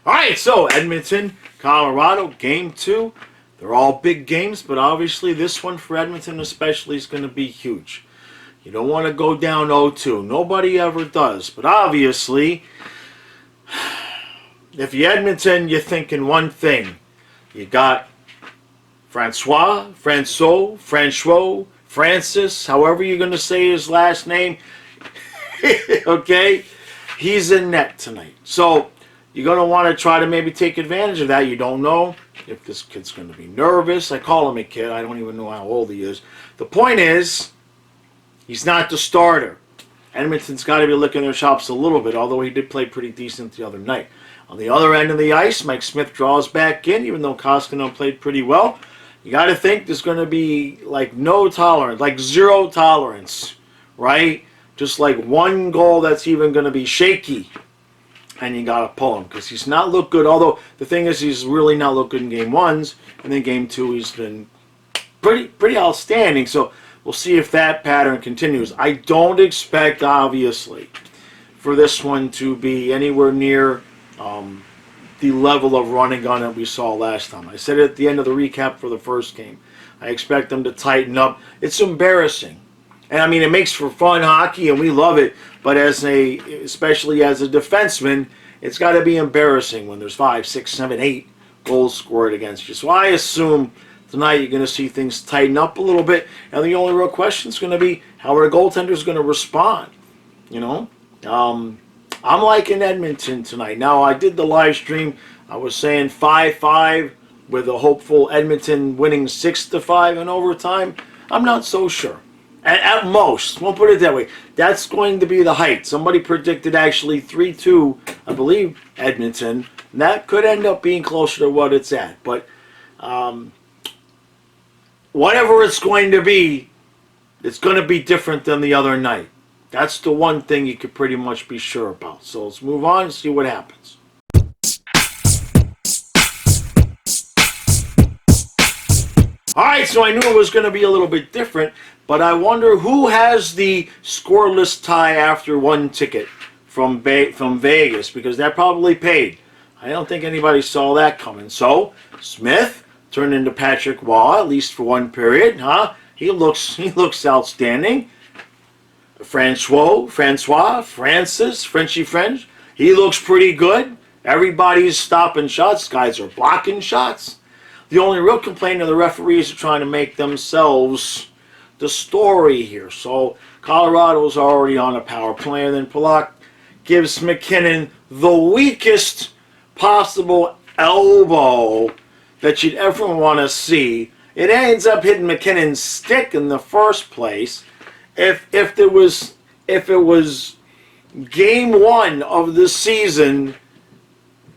All right, so Edmonton, Colorado, game 2. They're all big games, but obviously this one for Edmonton especially is going to be huge. You don't want to go down 0-2. Nobody ever does. But obviously, if you're Edmonton, you're thinking one thing. You got Francouz, Francis, however you're going to say his last name. Okay? He's in net tonight. So you're going to want to try to maybe take advantage of that. You don't know if this kid's going to be nervous. I call him a kid. I don't even know how old he is. The point is, he's not the starter. Edmonton's got to be licking their chops a little bit, although he did play pretty decent the other night. On the other end of the ice, Mike Smith draws back in, even though Koskinen played pretty well. You got to think there's going to be like no tolerance, like zero tolerance, right? Just like one goal that's even going to be shaky. And you got to pull him because he's not looked good. Although the thing is, he's really not looked good in game 1s. And then game 2, he's been pretty outstanding. So we'll see if that pattern continues. I don't expect, obviously, for this one to be anywhere near the level of running gun that we saw last time. I said it at the end of the recap for the first game. I expect them to tighten up. It's embarrassing. And I mean, it makes for fun hockey, and we love it. But especially as a defenseman, it's got to be embarrassing when there's 5, 6, 7, 8 goals scored against you. So I assume tonight you're going to see things tighten up a little bit. And the only real question is going to be, how are the goaltenders going to respond? You know? I'm liking Edmonton tonight. Now, I did the live stream. I was saying 5-5 with a hopeful Edmonton winning 6-5 in overtime. I'm not so sure. At most, we'll put it that way. That's going to be the height. Somebody predicted actually 3-2, I believe, Edmonton. And that could end up being closer to what it's at. But whatever it's going to be different than the other night. That's the one thing you could pretty much be sure about. So let's move on and see what happens. All right, so I knew it was going to be a little bit different, but I wonder who has the scoreless tie after one ticket from Vegas, because that probably paid. I don't think anybody saw that coming. So Smith turned into Patrick Waugh, at least for one period, huh? He looks outstanding. Francis, Frenchy French, he looks pretty good. Everybody's stopping shots. Guys are blocking shots. The only real complaint of the referees are trying to make themselves the story here. So Colorado's already on a power play, and then Polak gives McKinnon the weakest possible elbow that you'd ever want to see. It ends up hitting McKinnon's stick in the first place. If it was game 1 of the season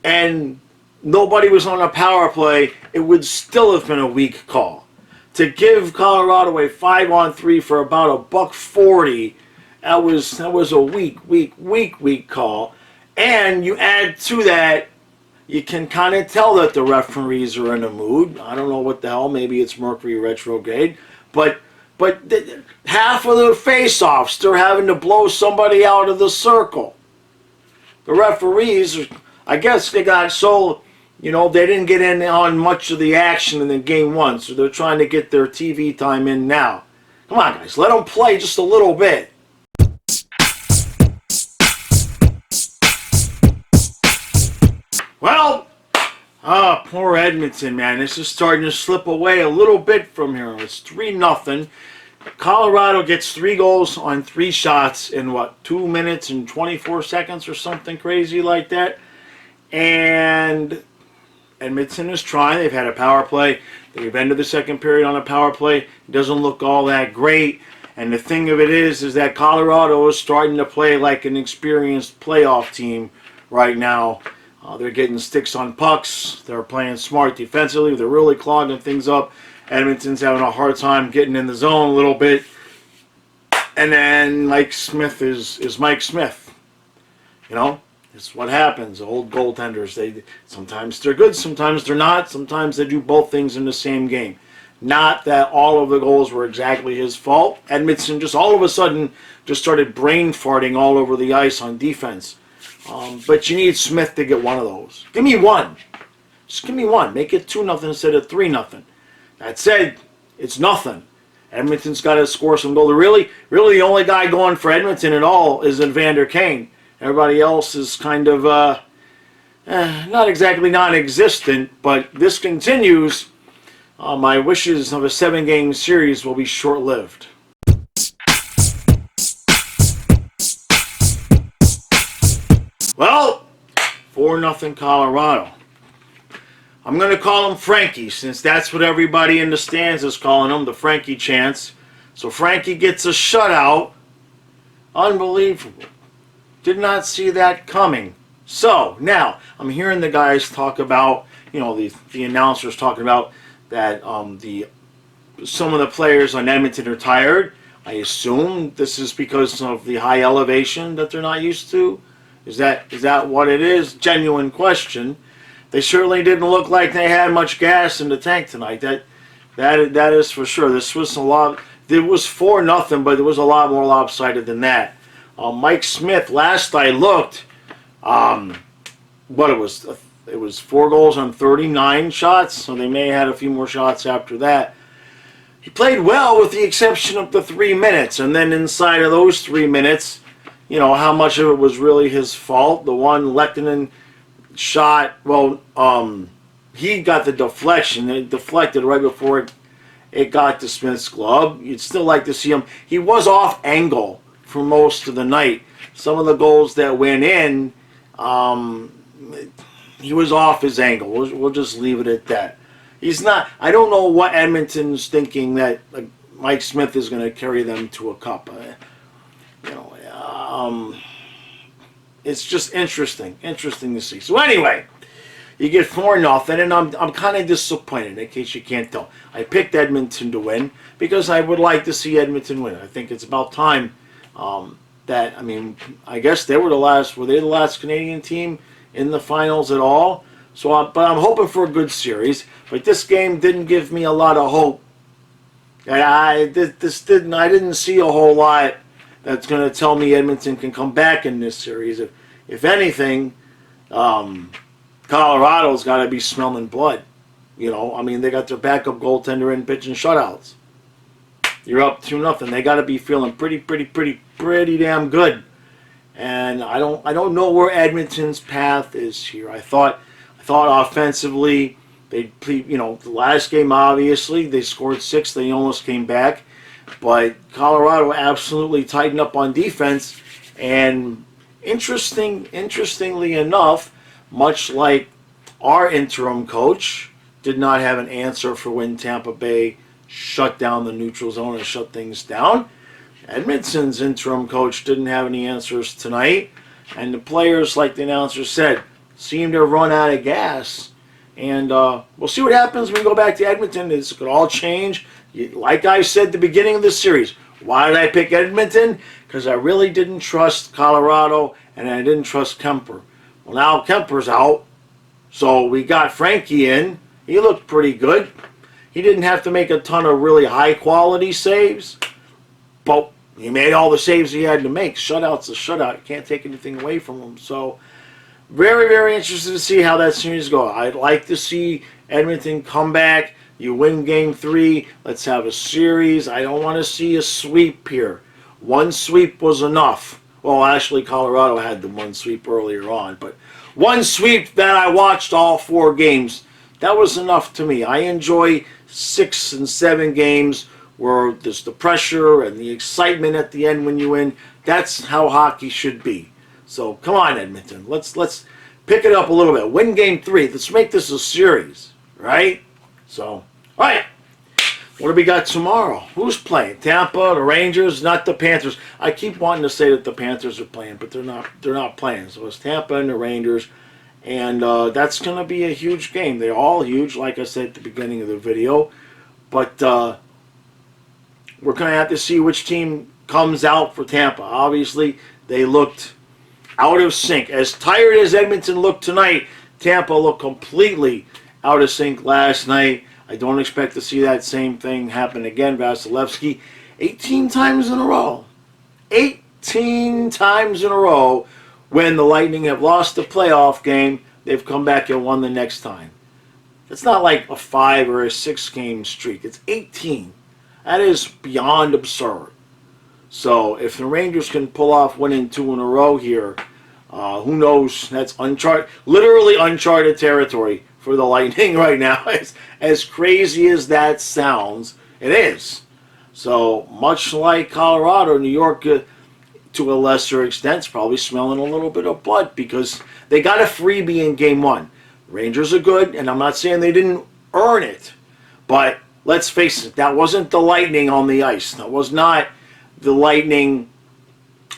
and nobody was on a power play, it would still have been a weak call. To give Colorado a 5-on-3 for about $1.40, that was a weak call. And you add to that, you can kind of tell that the referees are in a mood. I don't know what the hell, maybe it's Mercury retrograde, but half of the face-offs, they're having to blow somebody out of the circle. The referees, I guess they got so, they didn't get in on much of the action in the game 1, so they're trying to get their TV time in now. Come on, guys, let them play just a little bit. Well, poor Edmonton, man. This is starting to slip away a little bit from here. It's 3-0. Colorado gets 3 goals on 3 shots in, 2 minutes and 24 seconds or something crazy like that. And Edmonton is trying. They've had a power play. They've ended the second period on a power play. It doesn't look all that great. And the thing of it is that Colorado is starting to play like an experienced playoff team right now. They're getting sticks on pucks. They're playing smart defensively. They're really clogging things up. Edmonton's having a hard time getting in the zone a little bit. And then Mike Smith is Mike Smith. It's what happens. Old goaltenders, sometimes they're good, sometimes they're not. Sometimes they do both things in the same game. Not that all of the goals were exactly his fault. Edmonton just all of a sudden just started brain farting all over the ice on defense. But you need Smith to get one of those. Give me one. Just give me one. Make it 2-0 instead of 3-0. That said, it's nothing. Edmonton's got to score some goals. Really, the only guy going for Edmonton at all is Evander Kane. Everybody else is kind of not exactly non-existent, but this continues. My wishes of a 7-game series will be short-lived. Well, 4-0 Colorado. I'm going to call him Frankie, since that's what everybody in the stands is calling him, the Frankie chants. So Frankie gets a shutout. Unbelievable. Did not see that coming. So, now, I'm hearing the guys talk about, the announcers talking about that some of the players on Edmonton are tired. I assume this is because of the high elevation that they're not used to. Is that what it is? Genuine question. They certainly didn't look like they had much gas in the tank tonight. That is for sure. This was a lot. It was 4-0, but it was a lot more lopsided than that. Mike Smith, last I looked, it was 4 goals on 39 shots, so they may have had a few more shots after that. He played well with the exception of the 3 minutes, and then inside of those 3 minutes, how much of it was really his fault. The one Lehtinen shot, he got the deflection. It deflected right before it got to Smith's glove. You'd still like to see him. He was off angle for most of the night. Some of the goals that went in, he was off his angle. We'll just leave it at that. He's not. I don't know what Edmonton's thinking that Mike Smith is going to carry them to a cup. It's just interesting to see. So anyway, you get 4-0, and I'm kind of disappointed, in case you can't tell. I picked Edmonton to win because I would like to see Edmonton win. I think it's about time I guess they were the last Canadian team in the finals at all. So, but I'm hoping for a good series. But this game didn't give me a lot of hope. I didn't see a whole lot that's going to tell me Edmonton can come back in this series. If anything, Colorado's got to be smelling blood. They got their backup goaltender in pitching shutouts. You're up 2-0. They got to be feeling pretty damn good. And I don't know where Edmonton's path is here. I thought offensively, the last game obviously they scored 6. They almost came back. But Colorado absolutely tightened up on defense, and interestingly enough, much like our interim coach did not have an answer for when Tampa Bay shut down the neutral zone and shut things down, Edmonton's interim coach didn't have any answers tonight, and the players, like the announcer said, seem to have run out of gas. And we'll see what happens when we go back to Edmonton. This could all change. Like I said at the beginning of this series, why did I pick Edmonton? Because I really didn't trust Colorado, and I didn't trust Kemper. Well, now Kemper's out, so we got Frankie in. He looked pretty good. He didn't have to make a ton of really high-quality saves, but he made all the saves he had to make. Shutout's a shutout. You can't take anything away from him. So very, very interested to see how that series goes. I'd like to see Edmonton come back. You win Game 3. Let's have a series. I don't want to see a sweep here. One sweep was enough. Well, actually, Colorado had the one sweep earlier on. But one sweep that I watched all 4 games, that was enough to me. I enjoy 6 and 7 games where there's the pressure and the excitement at the end when you win. That's how hockey should be. So, come on, Edmonton. Let's pick it up a little bit. Win Game 3. Let's make this a series, right? So, all right. What do we got tomorrow? Who's playing? Tampa, the Rangers, not the Panthers. I keep wanting to say that the Panthers are playing, but they're not. They're not playing. So it's Tampa and the Rangers, and that's going to be a huge game. They're all huge, like I said at the beginning of the video. But we're going to have to see which team comes out for Tampa. Obviously, they looked out of sync. As tired as Edmonton looked tonight, Tampa looked completely out of sync last night. I don't expect to see that same thing happen again. Vasilevsky, 18 times in a row. 18 times in a row when the Lightning have lost the playoff game, they've come back and won the next time. It's not like a 5 or a 6 game streak. It's 18. That is beyond absurd. So if the Rangers can pull off winning 2 in a row here, who knows? That's literally uncharted territory for the Lightning right now. As crazy as that sounds, it is. So much like Colorado, New York, to a lesser extent, is probably smelling a little bit of blood because they got a freebie in Game 1. Rangers are good, and I'm not saying they didn't earn it, but let's face it, that wasn't the Lightning on the ice. That was not the Lightning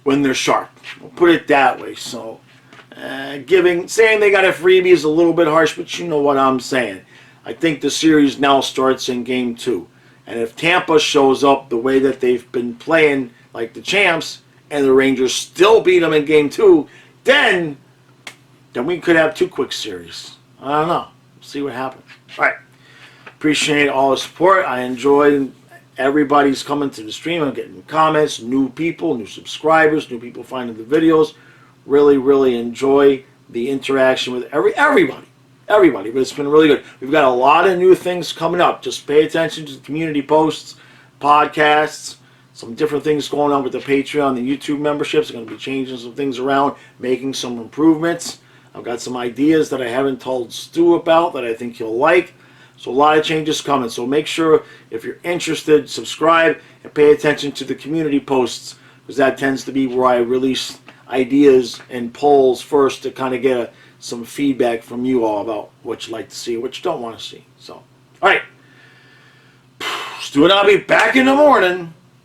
when they're sharp. We'll put it that way. So saying they got a freebie is a little bit harsh, but you know what I'm saying. I think the series now starts in Game 2. And if Tampa shows up the way that they've been playing like the champs, and the Rangers still beat them in Game 2, then we could have 2 quick series. I don't know. See what happens. All right. Appreciate all the support. I enjoy everybody's coming to the stream. I'm getting comments, new people, new subscribers, new people finding the videos. Really, really enjoy the interaction with everybody. Everybody. But it's been really good. We've got a lot of new things coming up. Just pay attention to the community posts, podcasts, some different things going on with the Patreon, the YouTube memberships. I'm going to be changing some things around, making some improvements. I've got some ideas that I haven't told Stu about that I think he'll like. So a lot of changes coming. So make sure, if you're interested, subscribe and pay attention to the community posts, because that tends to be where I release ideas and polls first to kind of get some feedback from you all about what you like to see, what you don't want to see. So, all right. Stu and I'll be back in the morning.